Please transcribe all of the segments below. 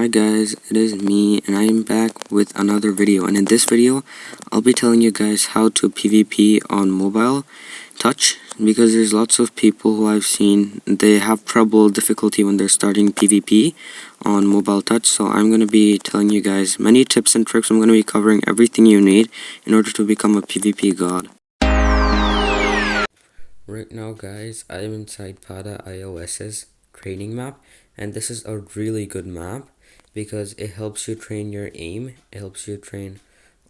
Hi guys, it is me and I am back with another video, and in this video I'll be telling you guys how to PvP on mobile touch, because there's lots of people who I've seen they have difficulty when they're starting PvP on mobile touch. So I'm going to be telling you guys many tips and tricks. I'm going to be covering everything you need in order to become a PvP god. Right now guys, I am inside Pada iOS's training map, and this is a really good map because it helps you train your aim, it helps you train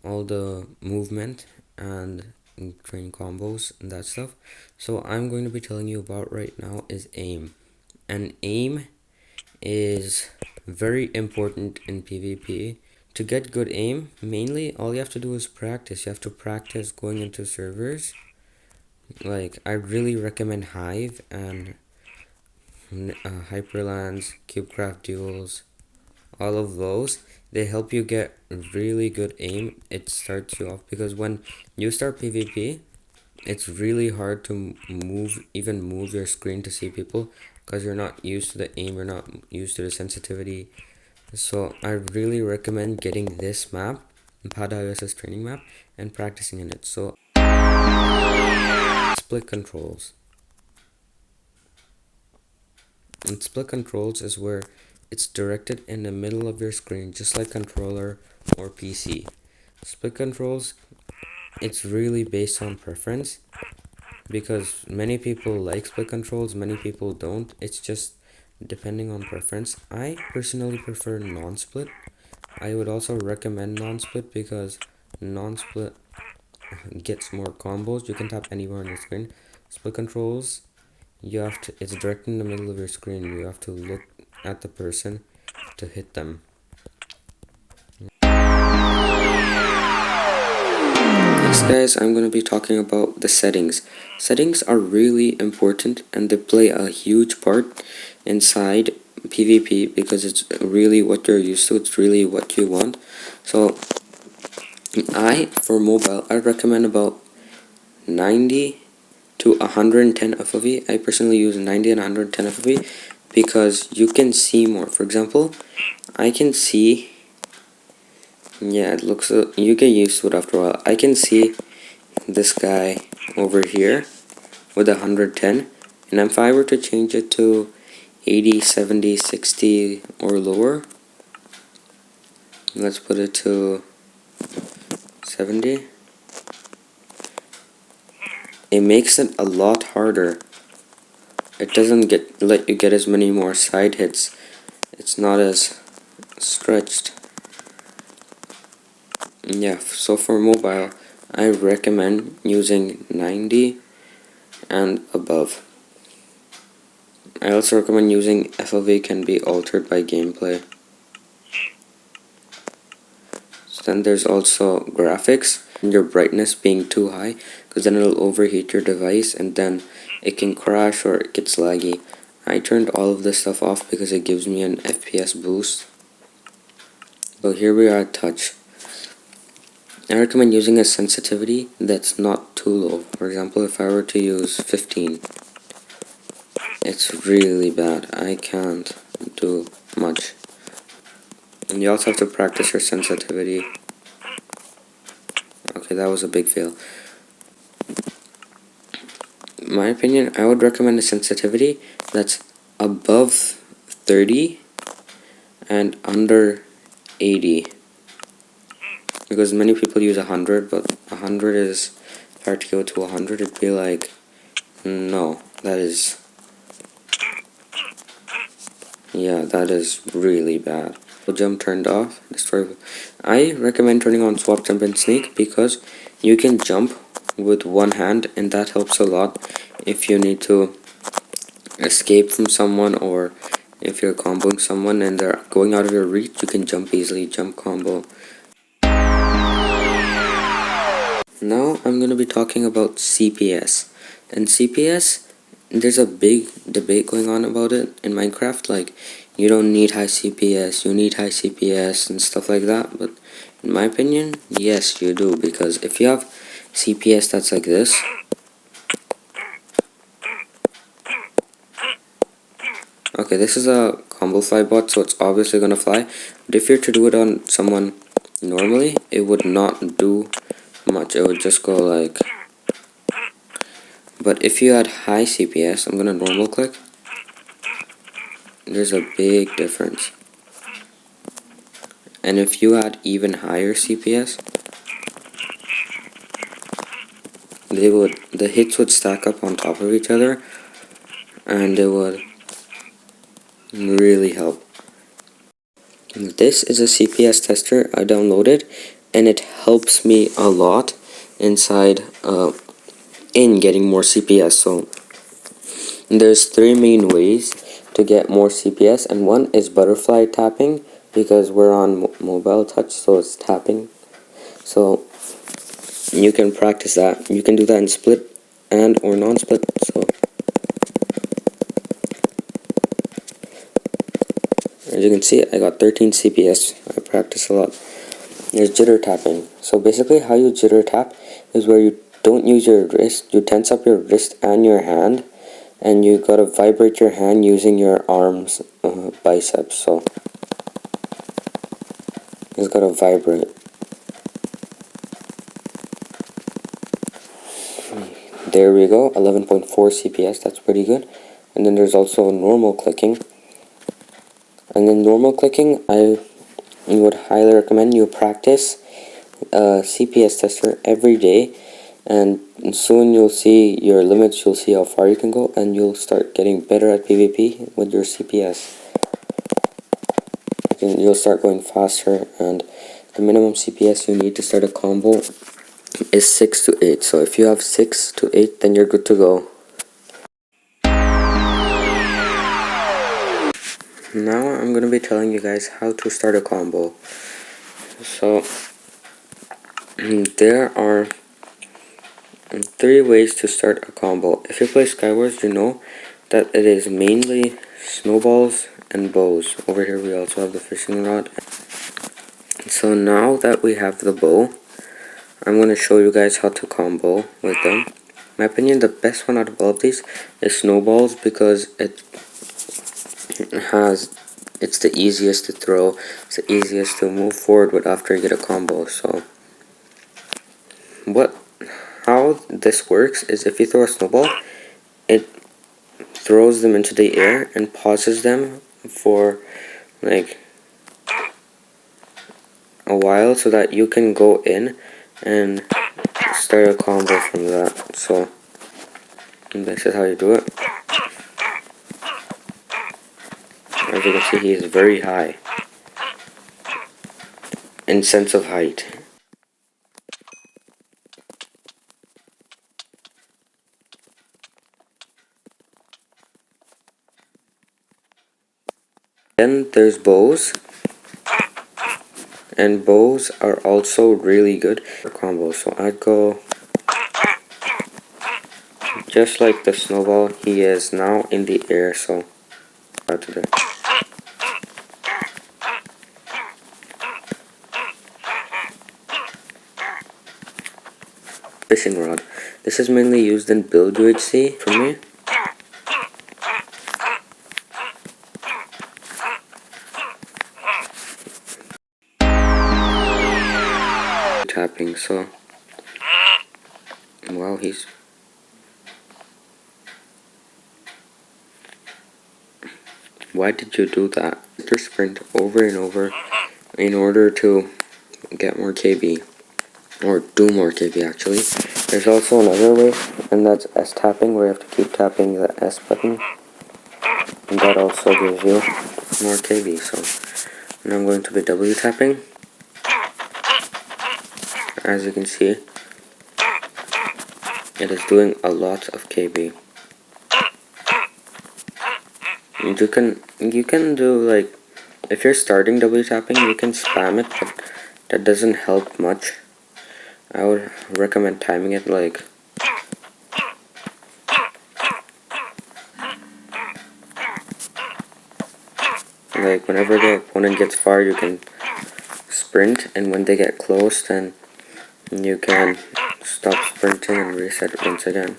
all the movement and train combos and that stuff. So I'm going to be telling you about right now is aim, and aim is very important in PvP. To get good aim, mainly all you have to do is practice. You have to practice going into servers. Like, I really recommend Hive and Hyperlands, CubeCraft Duels, all of those. They help you get really good aim. It starts you off, because when you start PvP, it's really hard to move your screen to see people, because you're not used to the aim, you're not used to the sensitivity. So I really recommend getting this map, Pada iOS's training map, and practicing in it. So split controls. And split controls is where it's directed in the middle of your screen, just like controller or PC. Split controls, it's really based on preference, because many people like split controls, many people don't. It's just depending on preference. I personally prefer non-split. I would also recommend non-split because non-split gets more combos. You can tap anywhere on your screen. Split controls, it's directed in the middle of your screen. You have to look at the person to hit them. Next guys, I'm going to be talking about the settings. Settings are really important, and they play a huge part inside PvP, because it's really what you're used to, it's really what you want. So for mobile, I recommend about 90 to 110 FOV. I personally use 90 and 110 FOV because you can see more. For example, I can see, yeah, it looks, you get used to it after a while. I can see this guy over here with 110, and if I were to change it to 80, 70, 60 or lower, let's put it to 70, it makes it a lot harder. It doesn't let you get as many more side hits. It's not as stretched. Yeah, so for mobile, I recommend using 90 and above. I also recommend using FOV can be altered by gameplay. So then there's also graphics, and your brightness being too high, because then it'll overheat your device and then it can crash or it gets laggy. I turned all of this stuff off because it gives me an FPS boost. So here we are at touch. I recommend using a sensitivity that's not too low. For example, if I were to use 15, it's really bad. I can't do much. And you also have to practice your sensitivity. Okay, that was a big fail. In my opinion, I would recommend a sensitivity that's above 30 and under 80. Because many people use 100, but 100 is, if I were to go to 100, it'd be like, no, that is, yeah, that is really bad. Jump turned off. I recommend turning on swap, jump, and sneak, because you can jump with one hand, and that helps a lot if you need to escape from someone, or if you're comboing someone and they're going out of your reach, you can jump easily, jump combo. Now I'm going to be talking about CPS. And CPS, there's a big debate going on about it in Minecraft. Like, you don't need high CPS, you need high CPS and stuff like that. But in my opinion, yes, you do. Because if you have CPS that's like this, okay, this is a combo fly bot, so it's obviously gonna fly. But if you're to do it on someone normally, it would not do much. It would just go like. But if you had high CPS, I'm gonna normal click. There's a big difference. And if you had even higher CPS, the hits would stack up on top of each other, and it would really help. This is a CPS tester I downloaded, and it helps me a lot inside in getting more CPS. So there's 3 main ways to get more CPS, and one is butterfly tapping, because we're on mobile touch, so it's tapping. So you can practice that. You can do that in split and or non-split. So as you can see, I got 13 CPS. I practice a lot. There's jitter tapping. So basically how you jitter tap is where you don't use your wrist, you tense up your wrist and your hand, and you gotta vibrate your hand using your arms, biceps. So it's gotta vibrate. There we go, 11.4 CPS, that's pretty good. And then there's also normal clicking. And then normal clicking, I would highly recommend you practice CPS tester every day, and soon you'll see your limits, you'll see how far you can go, and you'll start getting better at PvP with your CPS. You'll start going faster, and the minimum CPS you need to start a combo is 6 to 8. So if you have 6 to 8, then you're good to go. Now I'm going to be telling you guys how to start a combo. So there are 3 ways to start a combo. If you play Skywars, you know that it is mainly snowballs and bows. Over here we also have the fishing rod. So now that we have the bow, I'm going to show you guys how to combo with them. In my opinion, the best one out of all of these is snowballs, because it's the easiest to throw, it's the easiest to move forward with after you get a combo. So how this works is, if you throw a snowball, it throws them into the air and pauses them for like a while, so that you can go in and start a combo from that. So this is how you do it. As you can see, he is very high in sense of height. Then there's bows, and bows are also really good for combos. So I'd go just like the snowball. He is now in the air, so out to there. Fishing rod. This is mainly used in build UHC for me. Tapping. So wow, he's why did you do that? Just sprint over and over in order to get more KB, or do more KB actually. There's also another way, and that's S tapping, where you have to keep tapping the S button, and that also gives you more KB. So now I'm going to be W tapping. As you can see, it is doing a lot of KB. You can do, like, if you're starting W tapping, you can spam it, but that doesn't help much. I would recommend timing it like whenever the opponent gets far, you can sprint, and when they get close, then you can stop sprinting and reset it once again.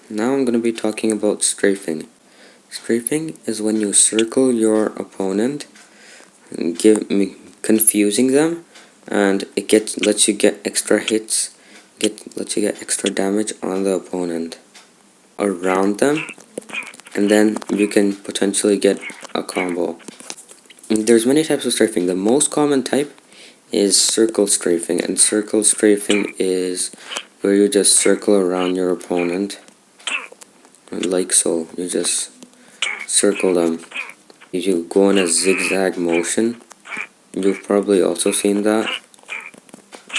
Now I'm going to be talking about strafing. Strafing is when you circle your opponent and confusing them, and it lets you get extra hits, lets you get extra damage on the opponent around them, and then you can potentially get a combo. There's many types of strafing. The most common type is circle strafing, and circle strafing is where you just circle around your opponent like so. You just circle them. You go in a zigzag motion. You've probably also seen that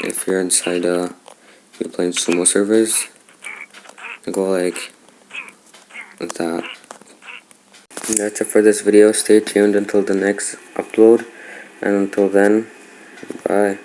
if you're inside you're playing sumo servers. You go like that. And that's it for this video. Stay tuned until the next upload, and until then, bye.